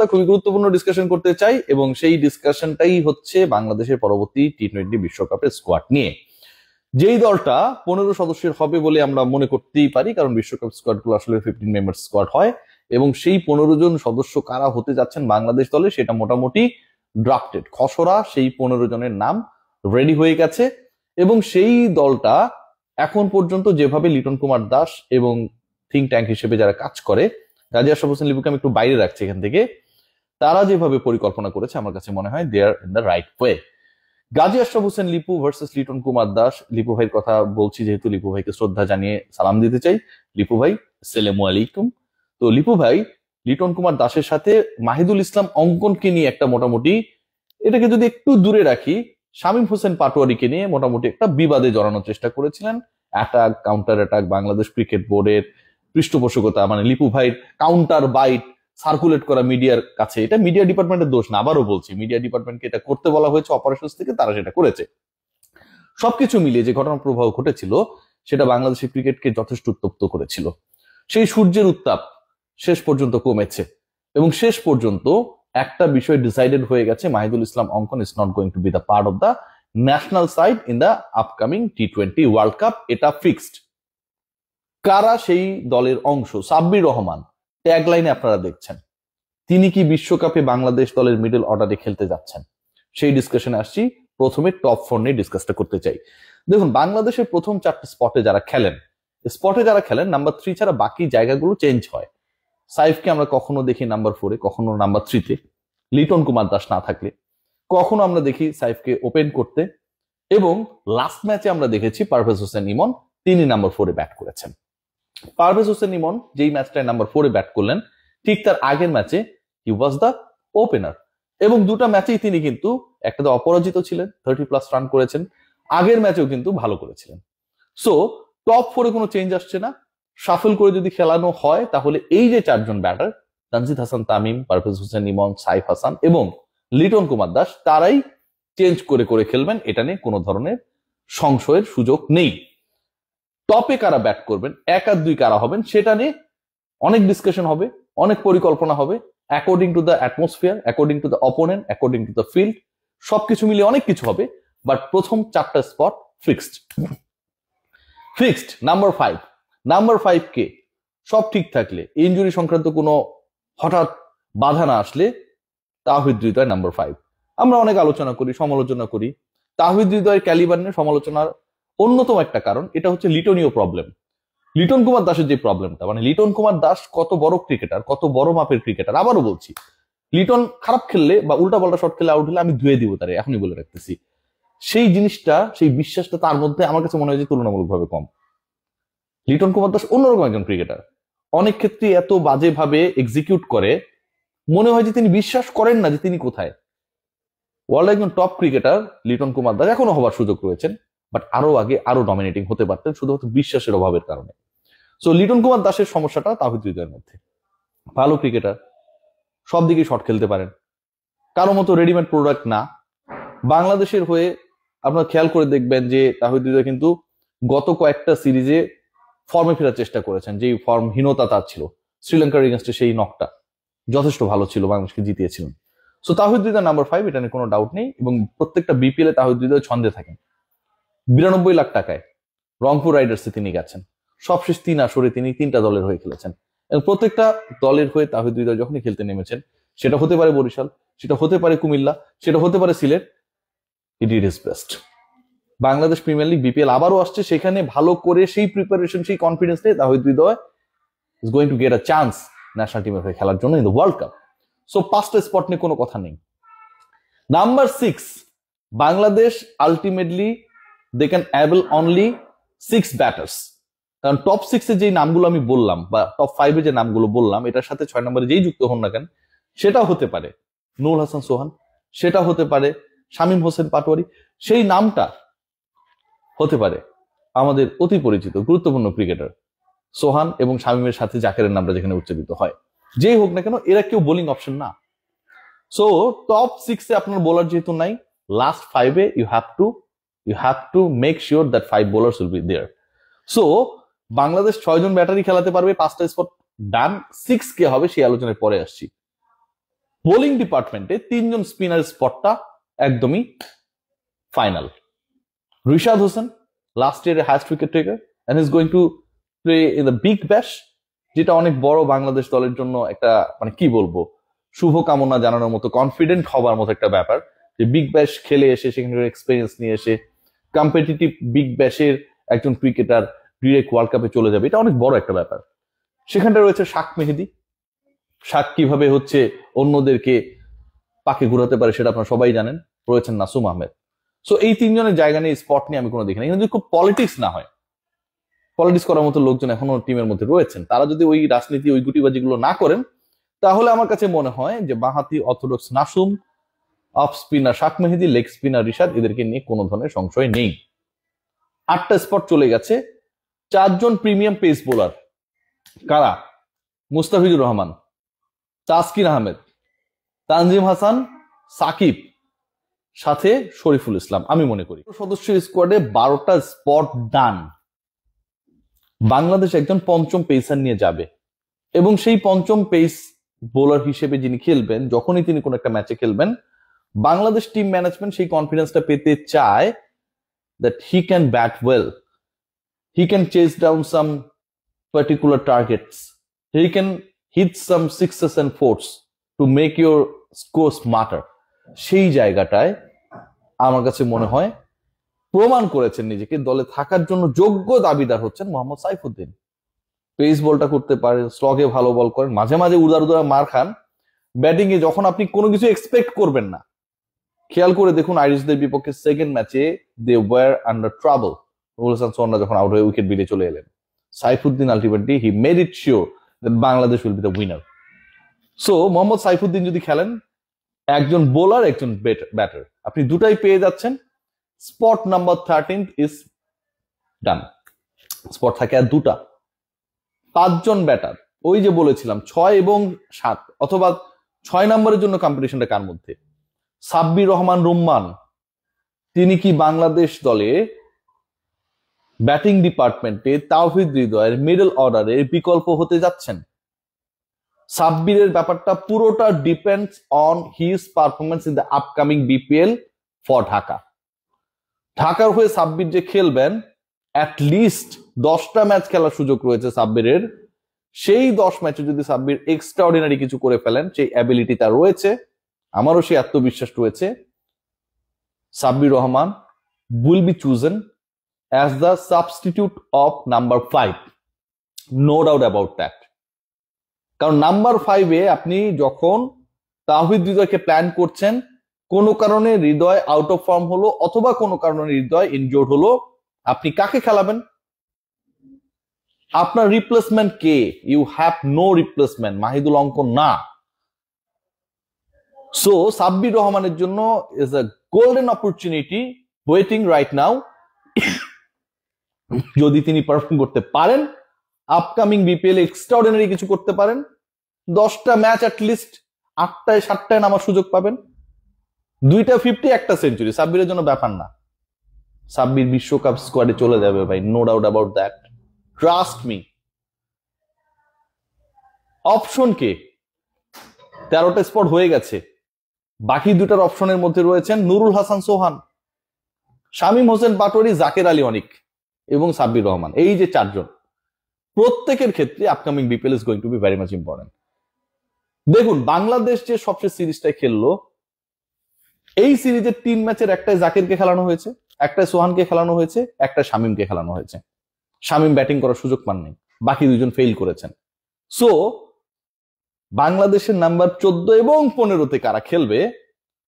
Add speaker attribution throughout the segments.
Speaker 1: একটা খুবই গুরুত্বপূর্ণ ডিসকাশন করতে চাই, এবং সেই ডিসকাশনটাই হচ্ছে বাংলাদেশের পরবর্তী টি-20 বিশ্বকাপের স্কোয়াড নিয়ে। যেই দলটা 15 সদস্যের হবে বলে আমরা মনে করতেই পারি, কারণ বিশ্বকাপ স্কোয়াড গুলো আসলে 15 মেম্বার স্কোয়াড হয়, এবং সেই 15 জন সদস্য কারা হতে যাচ্ছেন বাংলাদেশ দলে সেটা মোটামুটি ড্রাফটেড, খসড়া সেই 15 জনের নাম রেডি হয়ে গেছে। এবং সেই দলটা এখন পর্যন্ত যেভাবে লিটন কুমার দাস এবং থিঙ্ক ট্যাঙ্ক হিসেবে যারা কাজ করে, গাজী আশরাফ হোসেন লিপুকে আমি একটু বাইরে রাখছি এখান থেকে, তারা যেভাবে পরিকল্পনা করেছে আমার কাছে মনে হয় they are in the right way. Gazi Ashraf Hossain Lipu versus Liton Kumar Das. Lipu ভাইয়ের কথা বলছি যেহেতু লিপু ভাইকে শ্রদ্ধা জানিয়ে সালাম দিতে চাই। লিপু ভাই, আসসালামু আলাইকুম। তো লিপু ভাই লিটন কুমার দাসের সাথে মাহিদুল ইসলাম অঙ্কনকে নিয়ে একটা মোটামুটি, এটাকে যদি একটু দূরে রাখি, শামীম হোসেন পাটোয়ারিকে নিয়ে মোটামুটি একটা বিবাদে জড়ানোর চেষ্টা করেছিলেন। Attack counter attack, Bangladesh cricket বোর্ডের পৃষ্ঠপোষকতা, মানে লিপু ভাইয়ের কাউন্টার বাইট সার্কুলেট করা মিডিয়ার কাছে, এটা মিডিয়া ডিপার্টমেন্টের দোষ না, আবারও বলছি মিডিয়া ডিপার্টমেন্টকে এটা করতে বলা হয়েছে অপারেশনস থেকে, তারা সেটা করেছে। সবকিছু মিলিয়ে যে ঘটনা প্রবাহ ঘটেছিল সেটা বাংলাদেশের ক্রিকেটকে যথেষ্ট উত্তপ্ত করেছিল। সেই সূর্যের উত্তাপ শেষ পর্যন্ত কমেছে, এবং শেষ পর্যন্ত একটা বিষয় ডিসাইডেড হয়ে গেছে, Mahidul Islam Ankon is not going to be the part of the national side in the upcoming টি-20 ওয়ার্ল্ড কাপ। এটা ফিক্সড। কারা সেই দলের অংশ? সাব্বির রহমান ট্যাগলাইনে আপনারা দেখছেন, তিনি কি বিশ্বকাপে বাংলাদেশ দলের মিডল অর্ডারে খেলতে যাচ্ছেন? সেই ডিসকাশনে আসছি। প্রথমে টপ 4 নিয়ে ডিসকাসটা করতে চাই। দেখুন, বাংলাদেশের প্রথম 4টে স্পটে যারা খেলেন নাম্বার 3 ছাড়া বাকি জায়গাগুলো চেঞ্জ হয়। সাইফকে আমরা কখনো দেখি নাম্বার 4-এ, কখনো নাম্বার 3-তে, লিটন কুমার দাস না থাকলে। কখনো আমরা দেখি সাইফকে ওপেন করতে, এবং লাস্ট ম্যাচে আমরা দেখেছি পারভেজ হোসেন ইমন, তিনি নাম্বার 4-এ ব্যাট করেছেন। পারভেজ হোসেন ইমন যেই ম্যাচটায় নাম্বার 4-এ ব্যাট করলেন, ঠিক তার আগের ম্যাচে হি ওয়াজ দ্য ওপেনার, এবং দুটা ম্যাচেই তিনি কিন্তু একটাতে অপরাজিত ছিলেন, 30+ রান করেছেন, আগের ম্যাচেও কিন্তু ভালো করেছিলেন। সো টপ 4-এ কোনো চেঞ্জ আসছে না। শাফল করে যদি খেলানো হয় তাহলে এই যে 4 জন ব্যাটার, তানজিদ হাসান তামিম, পারভেজ হোসেন ইমন, সাইফ হাসান এবং লিটন কুমার দাস, তারাই চেঞ্জ করে করে খেলবেন। এটা নিয়ে কোনো ধরনের সংশয়ের সুযোগ নেই। টপে কারা ব্যাট করবেন, 1 আর 2 কারা হবেন, সেটা নিয়ে অনেক ডিসকাশন হবে, অনেক পরিকল্পনা হবে, according to the atmosphere, according to the opponent, according to the field, সবকিছু মিলিয়ে অনেক কিছু হবে। বাট প্রথম 4টা স্পট ফিক্সড। নাম্বার 5 কে সব ঠিক থাকলে, ইনজুরি সংক্রান্ত কোনো হঠাৎ বাধা না আসলে, তাওহিদ হৃদয় নাম্বার 5। আমরা অনেক আলোচনা করি, সমালোচনা করি। তাওহিদ হৃদয়ের ক্যালিবার নিয়ে সমালোচনার অন্যতম একটা কারণ এটা হচ্ছে লিটনীয় প্রবলেম। লিটন কুমার দাসের যে প্রবলেমটা, মানে লিটন কুমার দাস কত বড় ক্রিকেটার, কত বড় মাপের ক্রিকেটার। আবারও বলছি, লিটন খারাপ খেললে বা উল্টা পাল্টা শট খেলে আউট হলে আমি ধুয়ে দিব তারে, এখনই বলে রাখতেছি। সেই জিনিসটা, সেই বিশ্বাসটা তার মধ্যে আমার কাছে মনে হয় যে তুলনামূলকভাবে কম। লিটন কুমার দাস অন্যরকম একজন ক্রিকেটার, অনেক ক্ষেত্রে এত বাজেভাবে এক্সিকিউট করে, মনে হয় যে তিনি বিশ্বাস করেন না যে তিনি কোথায়। ওয়ার্ল্ড একজন টপ ক্রিকেটার লিটন কুমার দাস, এখনো হবার সুযোগ রয়েছেন, বাট আরো আগে আরো ডমিনেটিং হতে পারতেন, শুধুমাত্র বিশ্বাসের অভাবের কারণে। সো লিটন কুমার দাসের সমস্যাটা তাওহিদ হৃদয়ের মধ্যে। ভালো ক্রিকেটার, সব দিকে শট খেলতে পারেন, কারো মতো রেডিমেড প্রোডাক্ট না। বাংলাদেশের হয়ে আপনারা খেয়াল করে দেখবেন যে তাওহিদ হৃদয় কিন্তু গত কয়েকটা সিরিজে ফর্মে ফেরার চেষ্টা করেছেন, যেই ফর্মহীনতা তার ছিল। শ্রীলঙ্কার এগেনস্টে সেই নকটা যথেষ্ট ভালো ছিল, বাংলাদেশকে জিতিয়েছিলেন। সো তাওহিদ হৃদয় নাম্বার 5, এটা নিয়ে কোনো ডাউট নেই। এবং প্রত্যেকটা বিপিএল এ তাওহিদ হৃদয় ছন্দে থাকেন। 92 লাখ টাকায় রংপুর রাইডার্সে তিনি গেছেন, সবশেষ 3 আসরে তিনি 3টা দলের হয়ে খেলেছেন, এবং প্রত্যেকটা দলের হয়ে তাওহিদ হৃদয় যখনই খেলতে নেমেছেন, সেটা হতে পারে বরিশাল, সেটা হতে পারে কুমিল্লা, সেটা হতে পারে Sylhet, he did his best. Bangladesh premier league BPL আবারও আসছে, সেখানে ভালো করে সেই প্রিপারেশন, সেই কনফিডেন্স নিয়ে Towhid Hridoy is going to get a chance national টিমের হয়ে খেলার জন্য in the world cup. So 5টা স্পট নিয়ে কোনো কথা নেই। Number 6, Bangladesh ultimately they can able only 6 batters. কারণ টপ 6-এ যে নামগুলো আমি বললাম, বা টপ 5-এ যে নামগুলো বললাম, এটার সাথে 6 নম্বরে যেই যুক্ত হন না কেন, সেটা হতে পারে নুরুল হাসান সোহান, সেটা হতে পারে শামীম হোসেন পাটোয়ারি, সেই নামটা হতে পারে আমাদের অতি পরিচিত গুরুত্বপূর্ণ ক্রিকেটার সোহান এবং শামীমের সাথে জাকেরের নামটা যেখানে উচ্চারিত হয়। যেই হোক না কেন, এরা কেউ বোলিং অপশন না। সো টপ 6-এ আপনার বোলার যেহেতু নাই, লাস্ট 5-এ you have to make sure that 5 bowlers will be there. So Bangladesh 6 জন ব্যাটারি খেলাতে পারবে, 5টা স্পট ডান। 6 কে হবে সেই আলোচনায় পরে আসছি। বোলিং ডিপার্টমেন্টে 3 জন স্পিনার স্পটটা একদমই ফাইনাল। রিশাদ হোসেন লাস্ট ইয়ারের highest wicket taker and is going to play in the Big Bash, যেটা অনেক বড় বাংলাদেশ দলের জন্য একটা মানে কি বলবো শুভকামনা জানানোর মতো, কনফিডেন্ট হবার মতো একটা ব্যাপার যে বিগ ব্যাশ খেলে এসে সেখানে এক্সপিরিয়েন্স নিয়ে এসে কম্পিটিটিভ বিগ ব্যাশের একজন ক্রিকেটার ডিরেক্ট ওয়ার্ল্ড কাপে চলে যাবে, এটা অনেক বড় একটা ব্যাপার। সেখানটা রয়েছে শাক মেহেদি। শাক কিভাবে হচ্ছে অন্যদেরকে পাকে ঘুরাতে পারে সেটা আপনারা সবাই জানেন। রয়েছেন নাসুম আহমেদ। সো এই 3 জনের জায়গা নিয়ে স্পট নিয়ে আমি কোনো দেখি না। এখানে যদি খুব পলিটিক্স না হয়, পলিটিক্স করার মতো লোকজন এখনো টিমের মধ্যে রয়েছেন, তারা যদি ওই রাজনীতি ওই গুটিবাজি গুলো না করেন, তাহলে আমার কাছে মনে হয় যে বাঁহাতি অর্থোডক্স নাসুম, অফ স্পিনার শাক মেহেদি, লেগ স্পিনার রিশাদ, এদেরকে নিয়ে কোনো ধরনের সংশয় নেই। 8টা স্পট চলে গেছে। 4 জন প্রিমিয়াম পেস বোলার কারা? মুস্তাফিজুর রহমান, তাসকিন আহমেদ, তানজিম হাসান, সাকিব, সাথে শরীফুল ইসলাম। আমি মনে করি সদস্যের স্কোয়াডে 12টা স্পট ডান। বাংলাদেশ একজন পঞ্চম পেসার নিয়ে যাবে এবং সেই পঞ্চম পেস বোলার হিসেবে যিনি খেলবেন, যখনই তিনি কোন একটা ম্যাচে খেলবেন, বাংলাদেশ টিম ম্যানেজমেন্ট সেই কনফিডেন্সটা পেতে চায় that he can bat well, he can chase down some particular targets, he can hit some sixes and fours to make your score smarter. সেই জায়গাটায় আমার কাছে মনে হয় প্রমাণ করেছেন নিজেকে, দলে থাকার জন্য যোগ্য দাবিদার হচ্ছেন মোহাম্মদ সাইফুদ্দিন। পেস বলটা করতে পারেন, স্লগে ভালো বল করেন, মাঝে মাঝে উদার উদার মার খান ব্যাটিং এ যখন আপনি কোনো কিছু এক্সপেক্ট করবেন না। খেয়াল করে দেখুন আইরিশদের বিপক্ষে সেকেন্ড ম্যাচে দে ওয়ার আন্ডার ট্রাবল, রুল হাসান সোহানরা যখন আউট হয়ে উইকেট বেরিয়ে চলে এলেন, Saifuddin ultimately he made it sure that Bangladesh will be the winner. So Mohammad Saifuddin যদি খেলেন, একজন বোলার একজন ব্যাটার, আপনি দুটাই পেয়ে যাচ্ছেন। Spot number 13 is done. Spot থাকে আর দুটা। 5 জন ব্যাটার, ওই যে বলেছিলাম 6 এবং 7, অথবা 6 নম্বরের জন্য কম্পিটিশনটা কার মধ্যে? সাব্বির রহমান রুম্মান, তিনি কি বাংলাদেশ দলে ব্যাটিং ডিপার্টমেন্টে তাওহিদ হৃদয়ের মিডল অর্ডারের বিকল্প হতে যাচ্ছেন? সাব্বিরের ব্যাপারটা পুরোটা depends on his performance in the upcoming BPL for Dhaka. ঢাকার হয়ে সাব্বির যে খেলবেন, অ্যাটলিস্ট 10টা ম্যাচ খেলার সুযোগ রয়েছে সাব্বিরের। সেই 10 ম্যাচে যদি সাব্বির এক্সট্রাঅর্ডিনারি কিছু করে ফেলেন, সেই অ্যাবিলিটি তার রয়েছে, আমারও সেই আত্মবিশ্বাস রয়েছে, Sabbir Rahman will be chosen as the substitute of number 5, no doubt about that. কারণ নাম্বার 5-এ আপনি যখন তাওহিদ হৃদয়কে প্ল্যান করছেন, কোনো কারণে হৃদয় আউট অফ ফর্ম হলো অথবা কোনো কারণে হৃদয় ইনজোর্ড হলো, আপনি কাকে খেলাবেন? আপনার রিপ্লেসমেন্ট কে? You have no replacement. Mahidul Ankon না। সো সাব্বির রহমানের জন্য is a golden opportunity waiting right now. যদি তিনি পারফর্ম করতে পারেন, আপকামিং বিপিএল এক্সট্রাঅর্ডিনারি কিছু করতে পারেন, 10টা ম্যাচ অ্যাটলিস্ট 8টায় 7টায় নামার সুযোগ পাবেন, 2টা 50, 1টা সেঞ্চুরি, সাব্বিরের জন্য ব্যাপার না। সাব্বির বিশ্বকাপ স্কোয়াডে চলে যাবে ভাই, no doubt about that, trust me. Option কে? 13টা স্পট হয়ে গেছে। বাকি 2টার অপশনের মধ্যে রয়েছেন নুরুল হাসান সোহান, শামীম হোসেন পাটোয়ারি, জাকের আলী অনিক এবং সাব্বির রহমান। এই যে 4 জন, প্রত্যেকের ক্ষেত্রে upcoming BPL is going to be very much important. দেখুন বাংলাদেশ যে সবচেয়ে সিরিজটা খেললো, এই সিরিজের 3 ম্যাচের একটাই জাকিরকে খেলানো হয়েছে, একটাই সোহানকে খেলানো হয়েছে, একটা শামীমকে খেলানো হয়েছে। শামীম ব্যাটিং করার সুযোগ পাননি, বাকি 2জন ফেল করেছেন। সো বাংলাদেশের নাম্বার 14 এবং 15-তে কারা খেলবে,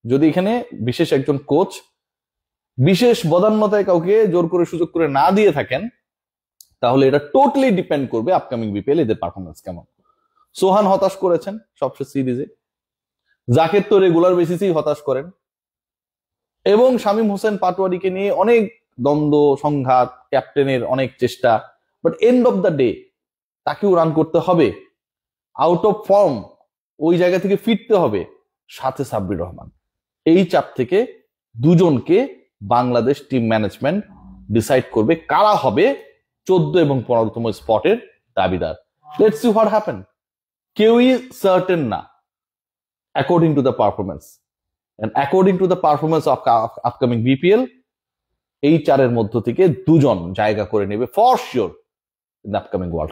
Speaker 1: যদি এখানে বিশেষ একজন কোচ বিশেষ বদান্যতায় কাউকে জোর করে সুযোগ করে না দিয়ে থাকেন, তাহলে এটা টোটালি ডিপেন্ড করবে আপকামিং বিপিএল এদের পারফরমেন্স কেমন। সোহান হতাশ করেছেন সবচেয়ে সিরিজে, জাকের তো রেগুলার বেসিসেই হতাশ করেন, এবং শামীম হোসেন পাটোয়ারিকে নিয়ে অনেক দ্বন্দ্ব সংঘাত, ক্যাপ্টেনের অনেক চেষ্টা, but end of the day তাকেও রান করতে হবে, আউট অফ ফর্ম, ওই জায়গা থেকে ফিরতে হবে, সাথে সাব্বির রহমান। এই চাপ থেকে 2জনকে বাংলাদেশ টিম ম্যানেজমেন্ট ডিসাইড করবে কারা হবে 14 এবং 15তম স্পটের দাবিদার। Let's see what happen. কেউই সার্টেন না, according to the performance, and according to the performance of upcoming BPL, এই চারের মধ্য থেকে দুজন জায়গা করে নেবে for sure in the upcoming World cup.